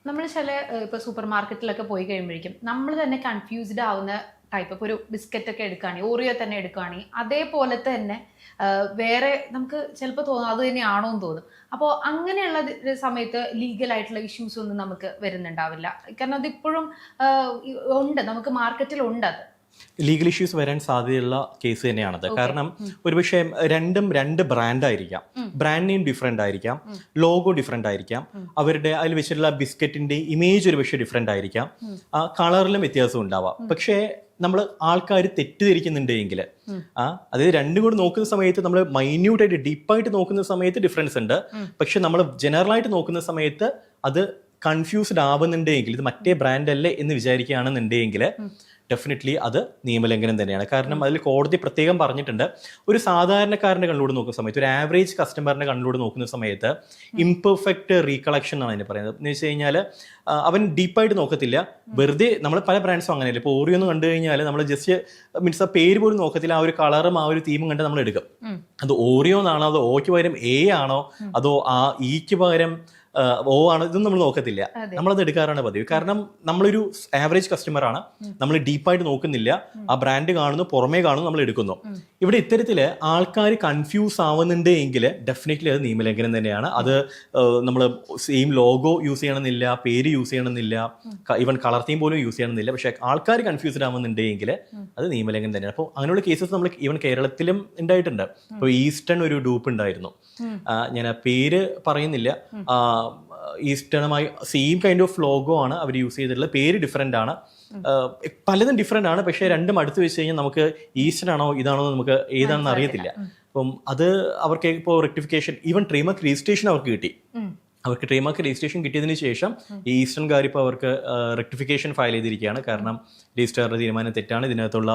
നമ്മൾ ചില ഇപ്പോൾ സൂപ്പർ മാർക്കറ്റിലൊക്കെ പോയി കഴിയുമ്പോഴേക്കും നമ്മൾ തന്നെ കൺഫ്യൂസ്ഡ് ആവുന്ന ടൈപ്പ് ഇപ്പോൾ ഒരു ബിസ്ക്കറ്റ് ഒക്കെ എടുക്കുകയാണെങ്കിൽ ഓറിയോ തന്നെ എടുക്കുകയാണെങ്കിൽ അതേപോലെ തന്നെ വേറെ നമുക്ക് ചിലപ്പോൾ തോന്നും അത് തന്നെയാണോ എന്ന് തോന്നും. അപ്പോൾ അങ്ങനെയുള്ള സമയത്ത് ലീഗലായിട്ടുള്ള ഇഷ്യൂസ് ഒന്നും നമുക്ക് വരുന്നുണ്ടാവില്ല, കാരണം അതിപ്പോഴും ഉണ്ട്, നമുക്ക് മാർക്കറ്റിൽ ഉണ്ട്. അത് ലീഗൽ ഇഷ്യൂസ് വരാൻ സാധ്യതയുള്ള കേസ് തന്നെയാണത്. കാരണം ഒരുപക്ഷെ രണ്ടും രണ്ട് ബ്രാൻഡായിരിക്കാം, ബ്രാൻഡ് നെയിം ഡിഫറെൻ്റ് ആയിരിക്കാം, ലോഗോ ഡിഫറെൻ്റ് ആയിരിക്കാം, അവരുടെ അതിൽ വെച്ചിട്ടുള്ള ബിസ്ക്കറ്റിന്റെ ഇമേജ് ഒരു പക്ഷേ ഡിഫറെൻ്റ് ആയിരിക്കാം, കളറിലും വ്യത്യാസം ഉണ്ടാവാം. പക്ഷേ നമ്മൾ ആൾക്കാർ തെറ്റിദ്ധരിക്കുന്നുണ്ടെങ്കിൽ അതായത് രണ്ടും കൂടി നോക്കുന്ന സമയത്ത് നമ്മൾ മൈന്യൂട്ടായിട്ട് ഡീപ്പായിട്ട് നോക്കുന്ന സമയത്ത് ഡിഫറൻസ് ഉണ്ട്. പക്ഷെ നമ്മൾ ജനറലായിട്ട് നോക്കുന്ന സമയത്ത് അത് കൺഫ്യൂസ്ഡ് ആവുന്നുണ്ടെങ്കിൽ ഇത് മറ്റേ ബ്രാൻഡ് അല്ലേ എന്ന് വിചാരിക്കുകയാണെന്നുണ്ടെങ്കിൽ ഡെഫിനറ്റ്ലി അത് നിയമലംഘനം തന്നെയാണ്. കാരണം അതിൽ കോടതി പ്രത്യേകം പറഞ്ഞിട്ടുണ്ട്, ഒരു സാധാരണക്കാരൻ്റെ കണ്ണിലൂടെ നോക്കുന്ന സമയത്ത്, ഒരു ആവറേജ് കസ്റ്റമറിൻ്റെ കണ്ണിലൂടെ നോക്കുന്ന സമയത്ത് ഇംപെർഫെക്റ്റ് റീകളക്ഷൻ ആണ് അതിന് പറയുന്നത്. എന്ന് വെച്ച് കഴിഞ്ഞാൽ അവൻ ഡീപ്പായിട്ട് നോക്കത്തില്ല, വെറുതെ നമ്മൾ പല ബ്രാൻഡ്സും അങ്ങനെയല്ല. ഇപ്പോൾ ഓറിയോ ഒന്ന് കണ്ടു കഴിഞ്ഞാൽ നമ്മൾ ജസ്റ്റ് മീൻസ് ആ പേര് പോലും നോക്കത്തില്ല, ആ ഒരു കളറും ആ ഒരു തീമും കണ്ട് നമ്മൾ എടുക്കും. അത് ഓറിയോ എന്നാണോ, അതോ ഓയ്ക്ക് പകരം എ ആണോ, അതോ ആ ഇക്ക് പകരം ഓ ആണ്, ഇതൊന്നും നമ്മൾ നോക്കത്തില്ല. നമ്മളത് എടുക്കാറാണ് പതിവ്. കാരണം നമ്മളൊരു ആവറേജ് കസ്റ്റമർ ആണ്, നമ്മൾ ഡീപ്പായിട്ട് നോക്കുന്നില്ല, ആ ബ്രാൻഡ് കാണുന്നു, പുറമേ കാണുന്നു, നമ്മൾ എടുക്കുന്നു. ഇവിടെ ഇത്തരത്തിൽ ആൾക്കാർ കൺഫ്യൂസ് ആവുന്നുണ്ട് എങ്കിൽ ഡെഫിനറ്റ്ലി അത് നിയമലംഘനം തന്നെയാണ്. അത് നമ്മൾ സെയിം ലോഗോ യൂസ് ചെയ്യണമെന്നില്ല, പേര് യൂസ് ചെയ്യണമെന്നില്ല, ഈവൻ കളർ തീം പോലും യൂസ് ചെയ്യണമെന്നില്ല. പക്ഷേ ആൾക്കാർ കൺഫ്യൂസ്ഡ് ആവുന്നുണ്ടെങ്കിൽ അത് നിയമലംഘനം തന്നെയാണ്. അപ്പോൾ അങ്ങനെയുള്ള കേസസ് നമ്മൾ ഈവൻ കേരളത്തിലും ഉണ്ടായിട്ടുണ്ട്. ഇപ്പോൾ ഈസ്റ്റേൺ ഒരു ഡൂപ്പ് ഉണ്ടായിരുന്നു, ഞാൻ ആ പേര് പറയുന്നില്ല. ഈസ്റ്റേണുമായി സെയിം കൈൻഡ് ഓഫ് ലോഗോ ആണ് അവർ യൂസ് ചെയ്തിട്ടുള്ളത്, പേര് ഡിഫറെൻ്റ് ആണ്, പലതും ഡിഫറെൻ്റ് ആണ്. പക്ഷേ രണ്ടും അടുത്ത് വെച്ച് കഴിഞ്ഞാൽ നമുക്ക് ഈസ്റ്റേൺ ആണോ ഇതാണോ നമുക്ക് ഏതാണെന്ന് അറിയത്തില്ല. അപ്പം അത് അവർക്ക് ഇപ്പോൾ rectification, even trade mark registration അവർക്ക് കിട്ടി. അവർക്ക് ട്രേഡ് മാർക്ക് രജിസ്ട്രേഷൻ കിട്ടിയതിന് ശേഷം ഈ ഈസ്റ്റേൺകാർ ഇപ്പോൾ അവർക്ക് റെക്ടിഫിക്കേഷൻ ഫയൽ ചെയ്തിരിക്കുകയാണ്. കാരണം രജിസ്ട്രാറുടെ തീരുമാനം തെറ്റാണ്, ഇതിനകത്തുള്ള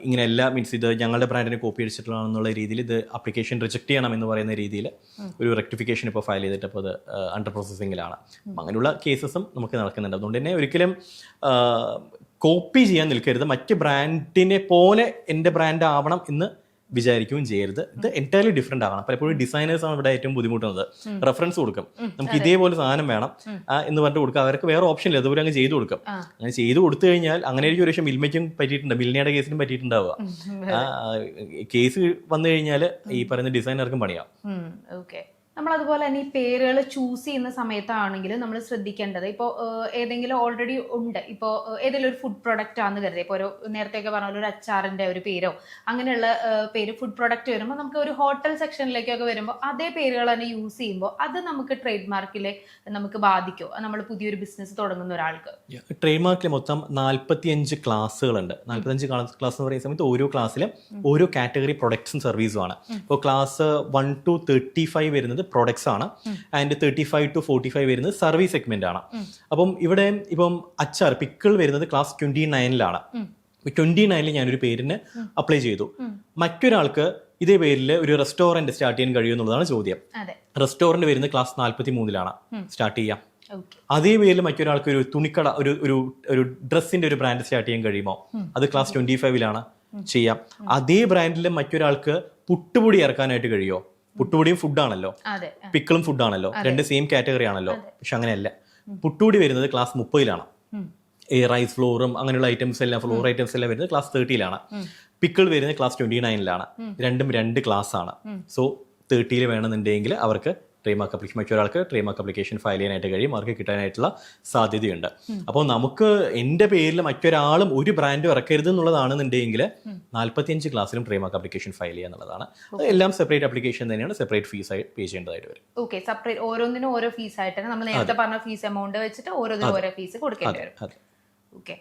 ഇങ്ങനെ എല്ലാ മീൻസ് ഇത് ഞങ്ങളുടെ ബ്രാൻഡിനെ കോപ്പി അടിച്ചിട്ടുള്ളതാണെന്നുള്ള രീതിയിൽ ഇത് അപ്ലിക്കേഷൻ റിജക്ട് ചെയ്യണം എന്ന് പറയുന്ന രീതിയിൽ ഒരു റെക്ടിഫിക്കേഷൻ ഇപ്പോൾ ഫയൽ ചെയ്തിട്ട് അപ്പോൾ അത് അണ്ടർ പ്രോസസ്സിങ്ങിലാണ്. അങ്ങനെയുള്ള കേസസും നമുക്ക് നടക്കുന്നുണ്ട്. അതുകൊണ്ട് തന്നെ ഒരിക്കലും കോപ്പി ചെയ്യാൻ നിൽക്കരുത്, മറ്റ് ബ്രാൻഡിനെ പോലെ എൻ്റെ ബ്രാൻഡ് ആവണം എന്ന് വിചാരിക്കുകയും ചെയ്യരുത്. ഇത് എൻറ്റയർലി ഡിഫറെൻ്റ് ആകണം. പലപ്പോഴും ഡിസൈനേഴ്സ് ആണ് ഇവിടെ ഏറ്റവും ബുദ്ധിമുട്ടുന്നത്. റെഫറൻസ് കൊടുക്കും, നമുക്ക് ഇതേപോലെ സാധനം വേണം എന്ന് പറഞ്ഞിട്ട് കൊടുക്കുക. അവർക്ക് വേറെ ഓപ്ഷൻ ഇല്ല, അതുപോലെ അങ്ങ് ചെയ്തു കൊടുക്കും. അങ്ങനെ ചെയ്തു കൊടുത്തു കഴിഞ്ഞാൽ അങ്ങനെ ഒരു പക്ഷേ മിൽമയ്ക്കും പറ്റിയിട്ടുണ്ട്, മിൽനയുടെ കേസിനും പറ്റിയിട്ടുണ്ടാവുക. കേസ് വന്നു കഴിഞ്ഞാൽ ഈ പറയുന്ന ഡിസൈനർക്കും പണിയാവും. ഓക്കെ, നമ്മളതുപോലെ തന്നെ ഈ പേരുകൾ ചൂസ് ചെയ്യുന്ന സമയത്താണെങ്കിൽ നമ്മൾ ശ്രദ്ധിക്കേണ്ടത്, ഇപ്പോൾ ഏതെങ്കിലും ഓൾറെഡി ഉണ്ട്, ഇപ്പോൾ ഏതെങ്കിലും ഒരു ഫുഡ് പ്രൊഡക്റ്റ് ആണെന്ന് കരുതി, ഇപ്പോൾ ഒരു നേരത്തെയൊക്കെ പറഞ്ഞ ഒരു അച്ചാറിൻ്റെ ഒരു പേരോ അങ്ങനെയുള്ള പേര് ഫുഡ് പ്രൊഡക്റ്റ് വരുമ്പോൾ നമുക്ക് ഒരു ഹോട്ടൽ സെക്ഷനിലേക്കൊക്കെ വരുമ്പോൾ അതേ പേരുകൾ തന്നെ യൂസ് ചെയ്യുമ്പോൾ അത് നമുക്ക് ട്രേഡ് മാർക്കിൽ നമുക്ക് ബാധിക്കുമോ, നമ്മൾ പുതിയൊരു ബിസിനസ് തുടങ്ങുന്ന ഒരാൾക്ക്? ട്രേഡ് മാർക്കിൽ മൊത്തം 45 ക്ലാസ്സുകളുണ്ട്. 45 ക്ലാസ് എന്ന് പറയുന്ന സമയത്ത് ഓരോ ക്ലാസ്സിലും ഓരോ കാറ്റഗറി പ്രൊഡക്ട്സും സർവീസും ആണ്. ഇപ്പോൾ ക്ലാസ് 1 to 35 വരുന്നത് പ്രോഡക്ട്സ് ആണ്, ആൻഡ് 35 to 45 വരുന്നത് സർവീസ് സെഗ്മെന്റ് ആണ്. അപ്പം ഇവിടെ ഇപ്പം അച്ചാർ പിക്കിൾ വരുന്നത് ക്ലാസ് 29-ലാണ്. 29-ൽ ഞാനൊരു പേരിന് അപ്ലൈ ചെയ്തു. മറ്റൊരാൾക്ക് ഇതേ പേരിൽ ഒരു റെസ്റ്റോറന്റ് സ്റ്റാർട്ട് ചെയ്യാൻ കഴിയുമെന്നുള്ളതാണ് ചോദ്യം. റെസ്റ്റോറന്റ് വരുന്നത് ക്ലാസ് 43-ലാണ് സ്റ്റാർട്ട് ചെയ്യാം. അതേ പേരിൽ മറ്റൊരാൾക്ക് ഒരു തുണിക്കട, ഒരു ഡ്രസ്സിന്റെ ഒരു ബ്രാൻഡ് സ്റ്റാർട്ട് ചെയ്യാൻ കഴിയുമോ? അത് ക്ലാസ് 25-ലാണ് ചെയ്യാം. അതേ ബ്രാൻഡിൽ മറ്റൊരാൾക്ക് പുട്ടുപൊടി ഇറക്കാനായിട്ട് കഴിയുമോ? പുട്ടുപൊടിയും ഫുഡാണല്ലോ, പിക്കിളും ഫുഡാണല്ലോ, രണ്ട് സെയിം കാറ്റഗറി ആണല്ലോ. പക്ഷെ അങ്ങനെയല്ല, പുട്ടുപൊടി വരുന്നത് ക്ലാസ് 30-ലാണ്. ഈ റൈസ് ഫ്ലോറും അങ്ങനെയുള്ള ഐറ്റംസ് എല്ലാം, ഫ്ലോർ ഐറ്റംസ് എല്ലാം വരുന്നത് ക്ലാസ് 30-ലാണ്. പിക്കിൾ വരുന്നത് ക്ലാസ് 29-ലാണ്. രണ്ടും 2 ക്ലാസ് ആണ്. സോ 30-ൽ വേണമെന്നുണ്ടെങ്കിൽ അവർക്ക് ട്രേഡ് മാർക്ക് അപ്ലിക്കേഷൻ, മറ്റൊരാൾക്ക് ട്രേഡ് മാർക്ക് അപ്ലിക്കേഷൻ ഫയൽ ചെയ്യാനായിട്ട് കഴിയും, അവർക്ക് കിട്ടാനായിട്ടുള്ള സാധ്യതയുണ്ട്. അപ്പോൾ നമുക്ക് എൻ്റെ പേരിൽ മറ്റൊരാളും ഒരു ബ്രാൻഡും ഇറക്കരുത് എന്നുള്ളതാണെന്നുണ്ടെങ്കിൽ 45 ക്ലാസ്സിലും ട്രേഡ് മാർക്ക് അപ്ലിക്കേഷൻ ഫയൽ ചെയ്യുക എന്നുള്ളതാണ്. എല്ലാം സെപ്പറേറ്റ് അപ്ലിക്കേഷൻ തന്നെയാണ്, സെപ്പറേറ്റ് ഫീസ് ആയി പേ ചെയ്യേണ്ടതായിട്ട് വരും. ഓക്കെ, സെപ്പറേറ്റ് ഓരോന്നിനും ഓരോ ഫീസ് ആയിട്ടാണ് നമ്മൾ നേരത്തെ പറഞ്ഞ ഫീസ് എമൗണ്ട് വെച്ചിട്ട് ഓരോന്നിനും ഓരോ ഫീസ് കൊടുക്കേണ്ടി വരും. ഓക്കെ.